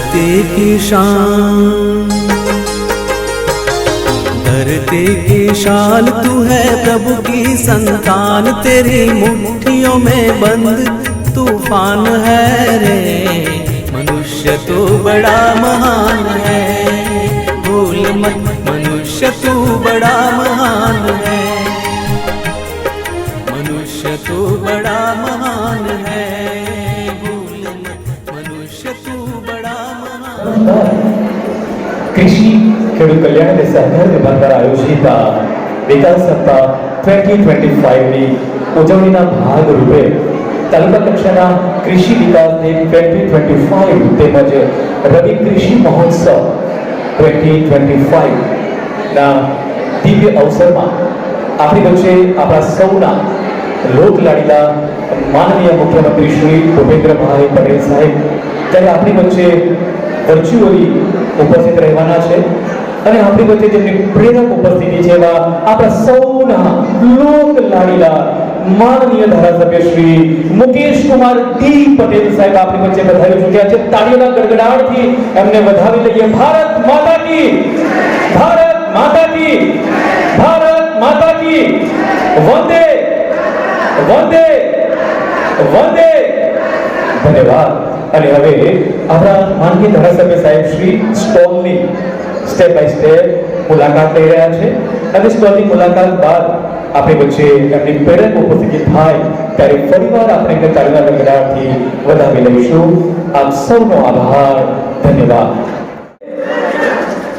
धरती की शान, धरती की शान तू है प्रभु की संतान, तेरी मुट्ठियों में बंद तूफान है रे। मनुष्य तो बड़ा महान है, भूल मत मनुष्य तू बड़ा महान है, मनुष्य तू बड़ा महान है, भूल मत मनुष्य तू बड़ा महान। कृषि ખેડૂત કલ્યાણ અને સહકાર વિભાગ દ્વારા આયોજિત વિકાસ સપ્તાહ 2025 ની ઉજવણીના ભાગરૂપે તાલુકા કક્ષાના કૃષિ વિકાસની 2025 તેમજ રવિ કૃષિ મહોત્સવ 2025 ના દિવ્ય અવસરમાં આપણી વચ્ચે આપણા સૌના લોકલાડીલા માનનીય મુખ્યમંત્રી શ્રી ભૂપેન્દ્રભાઈ પટેલ સાહેબ જ્યારે આપણી વચ્ચે વર્ચ્યુઅલી ઉપસ્થિત રહેવાના છે અને આપણી વચ્ચે જેમની પ્રેરક ઉપસ્થિતિ છે એવા આપણા સૌના લોકલાડીલા માનનીય ધારાસભ્ય શ્રી મુકેશ કુમાર ડી પટેલ સાહેબ આપણી વચ્ચે વધાવી ચૂક્યા છે। તાળીઓના ગડગડાટથી એમને વધાવી લઈએ। ભારત માતા કી, ભારત માતા કી, ભારત માતા કી, વંદે વંદે વંદે। ધન્યવાદ। અને હવે આપણા માનનીય ધારાસભ્ય સાહેબ શ્રી સ્ટોલની સ્ટેપ બાય સ્ટેપ મુલાકાત લઈ રહ્યા છે અને સ્ટોલની મુલાકાત બાદ આપણી વચ્ચે એમની પ્રેરક ઉપસ્થિતિ થાય ત્યારે ફરીવાર આપણે એમને તાળીના ગડગડાટથી વધાવી લઈશું। આપ સૌનો આભાર, ધન્યવાદ।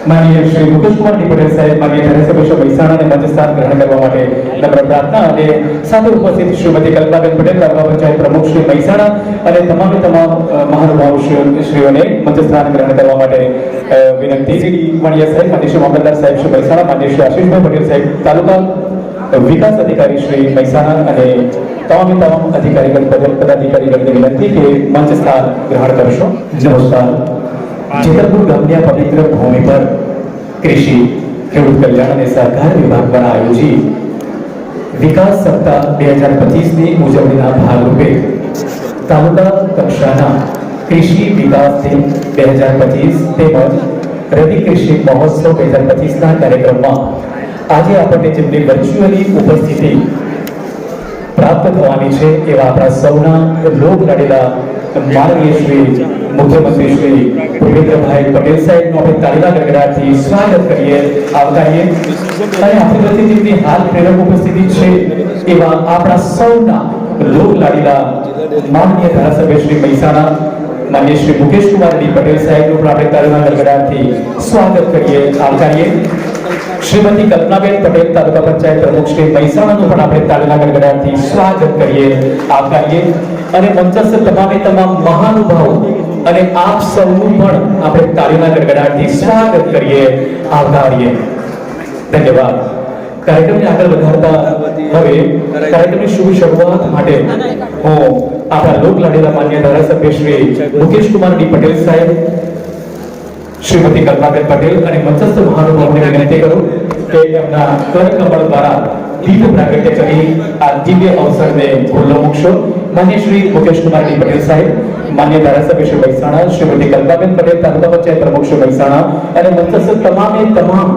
માનનીય શ્રી મુકેશ કુમાર ડી પટેલ સાહેબ માનનીય ધારાસભ્ય શ્રી મહેસાણાને મંચસ્થાન ગ્રહણ કરવા માટે નમ્ર પ્રાર્થના અને સાથે ઉપસ્થિત શ્રીમતી કલ્પનાબેન પટેલ તાલુકા પંચાયત પ્રમુખ શ્રી મહેસાણા અને તમામ મહાનુભાવ શ્રીઓને મંચસ્થાન ગ્રહણ કરવા માટે વિનંતી। શ્રી વાણિયા સાહેબ, માનનીય શ્રી મામલતદાર સાહેબ શ્રી મહેસાણા, માનનીય શ્રી આશીષભાઈ પટેલ સાહેબ તાલુકા વિકાસ અધિકારી શ્રી મહેસાણા અને તમામ અધિકારીગણ પદાધિકારીગણને વિનંતી કે મંચસ્થાન ગ્રહણ કરશો। નમસ્કાર। જેતલપુર ગામની આ પવિત્ર ભૂમિ પર કૃષિ ખેડૂત કલ્યાણ અને સહકાર વિભાગ દ્વારા આયોજિત વિકાસ સપ્તાહ 2025 ની ઉજવણીના ભાગરૂપે તાલુકા કક્ષાના કૃષિ વિકાસ દિન 2025 તેમજ રવિ કૃષિ મહોત્સવ 2025 ના કાર્યક્રમમાં આજે આપણને જેમની વર્ચ્યુઅલી ઉપસ્થિતિ પ્રાપ્ત થવાની છે એવા આપણા સૌના લોકલાડીલા માનનીય શ્રી મુખ્યમંત્રી શ્રી ભૂપેન્દ્રભાઈ પટેલ સાહેબનું આપણે તાળીના ગડગડાટથી સ્વાગત કરીએ, આવકારીએ। અને આપણી વચ્ચે જેમની હાલ પ્રેરક ઉપસ્થિતિ છે એવા આપણા સૌના લોકલાડીલા માનનીય ધારાસભ્ય શ્રી મહેસાણા માનનીય શ્રી મુકેશ કુમાર ડી પટેલ સાહેબનું પણ આપણે તાળીના ગડગડાટથી સ્વાગત કરીએ, આવકારીએ। શ્રીમતી કલ્પનાબેન પટેલ તાલુકા પંચાયત પ્રમુખ શ્રી મહેસાણાનું પણ આપણે તાળીના ગડગડાટથી સ્વાગત કરીએ, આવકારીએ। અને મંચસ્થ તમામ મહાનુભાવો અને આપ સૌનું પણ આપણે તાળીના ગડગડાટથી સ્વાગત કરીએ, આવકારીએ। ધન્યવાદ। કાર્યક્રમને આગળ વધારતા હવે કાર્યક્રમની શુભ શરૂઆત માટે હું આપણા લોકલાડીલા માન્ય ધારાસભ્ય શ્રી મુકેશ કુમાર ડી પટેલ સાહેબ, શ્રીમતી કલ્પનાબેન પટેલ અને મંચસ્થ મહાનુભાવોને વિનંતી કરું કે એમના કરકમળ દ્વારા દીપ પ્રાગટ્ય કરી આ દિવ્ય અવસરને ખુલ્લો મૂકશો। માન્ય શ્રી મુકેશ કુમાર ડી પટેલ સાહેબ, માન્ય ધારાસભ્ય શ્રી મહેસાણા, શ્રીમતી કલ્પનાબેન પટેલ તાલુકા પંચાયત પ્રમુખ શ્રી મહેસાણા અને મંચસ્થ તમામ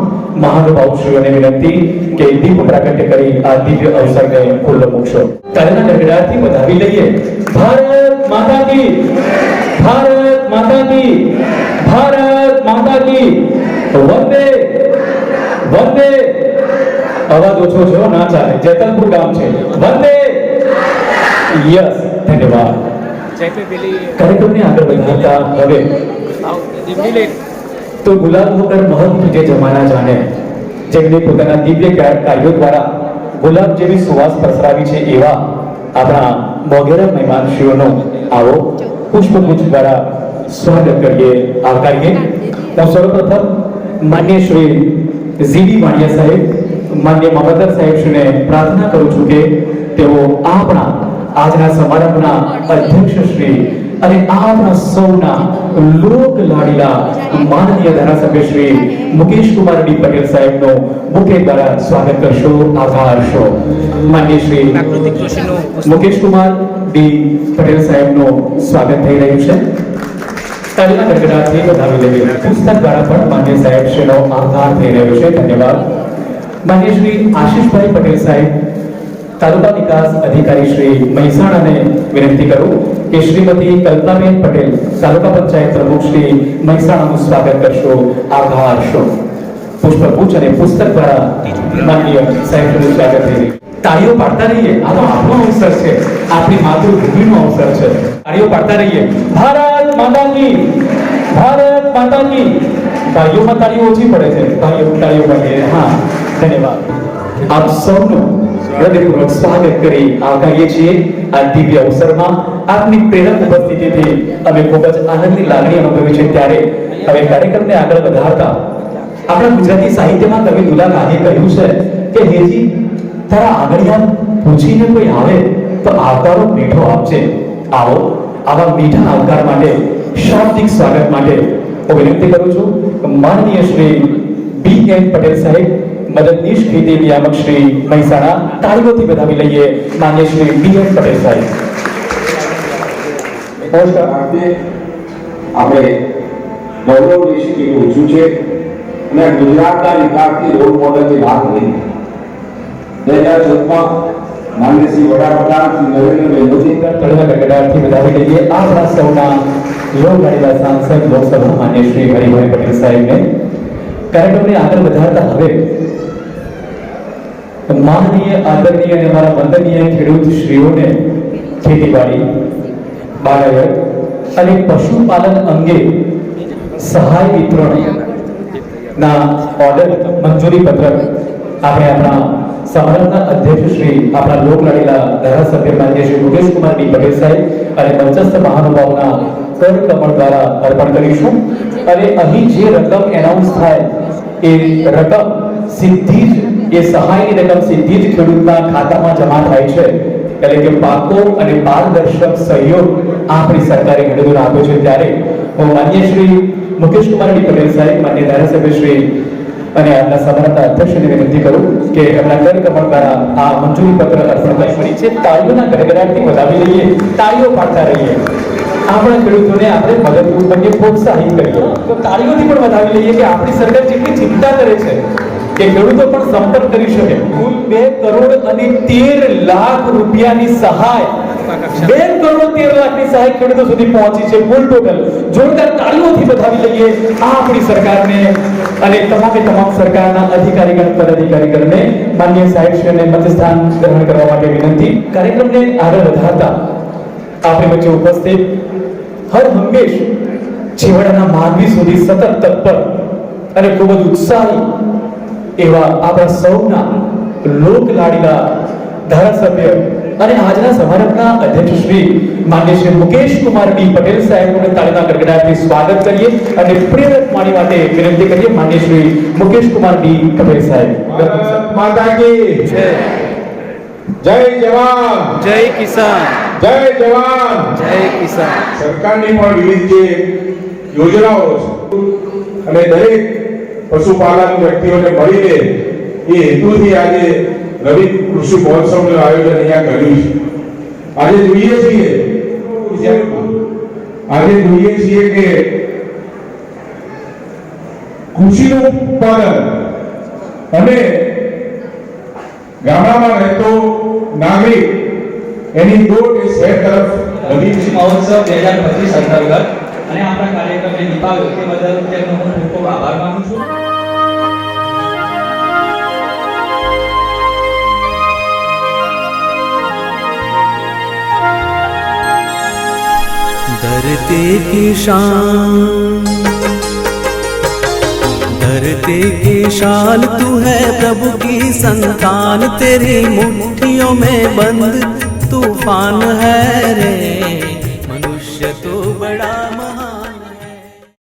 મહાનુભાવશ્રીઓને વિનંતી કે દીપ પ્રાગટ્ય કરી આ દિવ્ય અવસરને ખુલ્લો મૂકશો। તાળીના ગડગડાટથી વધાવી લઈએ। ભારત માતા કી, ભારત માતા કી, ભારત માતા કી, વંદે વંદે। અવાજ ઓછો છે, ના ચાલે, જેતલપુર ગામ છે, વંદે। યસ, ધન્યવાદ। કાર્યક્રમને આગળ વધારતા હવે તો ગુલાબ વગર महक तुझे जमाना जाने જેમને પોતાના દિવ્ય કાર્યો દ્વારા ગુલાબ જેવી સુવાસ પ્રસરાવી છે એવા આપણા મોગેરા મહેમાનશ્રીઓનો આવો પુષ્પગુચ્છ દ્વારા સ્વાગત કરીએ, આવકારીએ। હું સર્વપ્રથમ માન્ય શ્રી જી.ડી. વાણિયા સાહેબ, માન્ય મામલતદાર સાહેબ શ્રીને પ્રાર્થના કરું છું કે તેઓ આપણા આજના સમારંભના અધ્યક્ષ શ્રી અને આપણા સૌના લોકલાડીલા માનનીય ધારાસભ્ય શ્રી મુકેશ કુમાર ડી પટેલ સાહેબનો મુખ્ય દ્વારા સ્વાગત કરશો, આભારશો। માન્ય શ્રી મુકેશ કુમાર ડી પટેલ સાહેબનું સ્વાગત થઈ રહ્યું છે। તાલીના ગડગડાટથી વધાવી લઈએ. પુસ્તક દ્વારા પણ માન્ય સાહેબ શ્રીનો આભાર થઈ રહ્યો છે. ધન્યવાદ. માન્ય શ્રી આશીષભાઈ પટેલ સાહેબ, તાલુકા વિકાસ અધિકારી શ્રી મહેસાણાને વિનંતી કરું કે શ્રીમતી કલ્પનાબેન પટેલ, તાલુકા પંચાયત પ્રમુખ શ્રી મહેસાણાનું સ્વાગત કરશો. આભાર શો. પુષ્પગુચ્છ અને પુસ્તક દ્વારા માનનીય સાહેબનું સ્વાગત થઈ રહ્યું. તાળીઓ પાડતા રહીએ. આ તો આપણો અવસર છે, આપણી માતૃભૂમિનો અવસર છે. તાળીઓ પાડતા રહીએ. ભારત માતા કી, ભારત માતા કી. ભાઈઓમાં તાળીઓ ઓછી પડે છે, ભાઈઓ તાળીઓ પાડીએ. હા, ધન્યવાદ. આપ સૌનું હૃદયપૂર્વક સ્વાગત કરી આવકારીએ છીએ આ દિવ્ય અવસરમાં. આપની પ્રેરક ઉપસ્થિતિથી અમે ખૂબ જ આનંદની લાગણી અનુભવી છે. ત્યારે હવે કાર્યક્રમને આગળ વધારતા આપણા ગુજરાતી સાહિત્યમાં કવિ દુલા ગાંધી કહ્યું છે કે હેજી, તારા આગળિયા પૂછીને કોઈ આવે તો આવકારો મીઠો આપજે. આવો, આવા મીઠા આવકાર માટે, શાબ્દિક સ્વાગત માટે હું વિનંતી કરું છું માનનીય શ્રી બી.એન. પટેલ સાહેબ, મદદનીશ ખેતી નિયામક શ્રી મહેસાણા. તાળીઓથી વધાવી લઈએ માન્ય શ્રી બી.એન. પટેલ સાહેબ. આપણે ગૌરવ દેશી કેટલું ઊંચું છે અને ગુજરાતના વિકાસની રોલ મોડલની વાત કરી. 2014માં માનનીય શ્રી વડાપ્રધાન શ્રી નરેન્દ્રભાઈ મોદી તાળીના ગડગડાટથી વધાવી લઈએ આપણા સૌના લોકલાડીલા સાંસદ લોકસભા માન્ય શ્રી હરિભાઈ પટેલ સાહેબને. કાર્યક્રમને આગળ વધારતા હવે માનનીય, આદરણીય અને અમારા વંદનીય ખેડૂત શ્રીઓને ખેતીવાડી, બાગાયત અને પશુપાલન અંગે સહાય વિતરણ ના ઓર્ડર મંજૂરી પત્રક આપણે આપણા સમારંભના અધ્યક્ષ શ્રી, આપણા લોકલાડીલા ધારાસભ્ય માન્ય શ્રી મુકેશકુમાર ડી પટેલ સાહેબ અને મંચસ્થ મહાનુભાવોના કર કમળ દ્વારા અર્પણ કરીશું. અને અહીં જે રકમ એનાઉન્સ થાય એ રકમ સીધી જ, એ સહાયની રકમ સીધી જ ખેડૂતના ખાતામાં જમા થાય છે. એટલે કે પાકો અને પારદર્શક સહયોગ આપણી સરકારે ઘણી દૂર આપ્યો છે. ત્યારે હું માન્ય શ્રી મુકેશકુમાર ડી પટેલ સાહેબ, માન્ય ધારાસભ્ય શ્રી અને આપના સમારંભના અધ્યક્ષને વિનંતી કરું કે એમના કર કમળ દ્વારા આ મંજૂરી પત્ર અર્પણ કરી છે. તાળીઓના ગડગડાટથી વધાવી લઈએ, તાળીઓ પાડતા રહીએ. આપણા ખેડૂતોને આપણે મદદરૂપ બનીએ, પ્રોત્સાહિત કરીએ. તો તાળીઓથી પણ વધાવી લઈએ કે આપણી સરકાર જેટલી ચિંતા કરે છે કે ખેડૂતો પણ સંપર્ક કરી શકે. કુલ 2,13 લાખ રૂપિયાની સહાય, 2,13 લાખની સહાય ખેડૂતો સુધી પહોંચી છે. કુલ ટોટલ જોરદાર તાળીઓથી વધાવી લઈએ આપણી સરકારને અને તમામ સરકારના અધિકારીગણ, પદાધિકારીગણને. માન્ય સાહેબશ્રીને મંચસ્થાન ગ્રહણ કરવા માટે વિનંતી. કાર્યક્રમને આગળ વધારતા આપણી વચ્ચે ઉપસ્થિત હર હંમેશ છેવાડાના માનવી સુધી સતત તત્પર અને ખૂબ જ ઉત્સાહી એવા આપણા સૌના લોકલાડીલા ધારાસભ્ય અને આજના સમારંભના અધ્યક્ષ શ્રી માન્ય શ્રી મુકેશકુમાર ડી પટેલ સાહેબનું તાળીના ગડગડાટથી સ્વાગત કરીએ અને પ્રેરક વાણી માટે વિનંતી કરીએ માન્ય શ્રી મુકેશકુમાર ડી પટેલ સાહેબ. માતા કી જય. જય જવાન, જય કિસાન, જય જવાન, જય કિસાન. સરકારની પણ વિવિધ જે યોજનાઓ છે અને દરેક પશુપાલક વ્યક્તિઓને મળીને એ હેતુથી આજે રવિ કૃષિ મહોત્સવનું આયોજન અહીંયા કર્યું છે. આજે જોઈએ છીએ કે કૃષિનું ઉત્પાદન અને ગામડામાં રહેતો નાગરિક એની દોડ એ શહેર તરફ વધી છે. મહોત્સવ 2025 અંતર્ગત અને આપણા કાર્યક્રમને નિભાવ્યો તે બદલ તેમનો હું ખૂબ ખૂબ આભાર માનું છું. धरती की शान, धरती की शान तू है प्रभु की संतान, तेरी मुट्ठियों में बंद तूफान है रे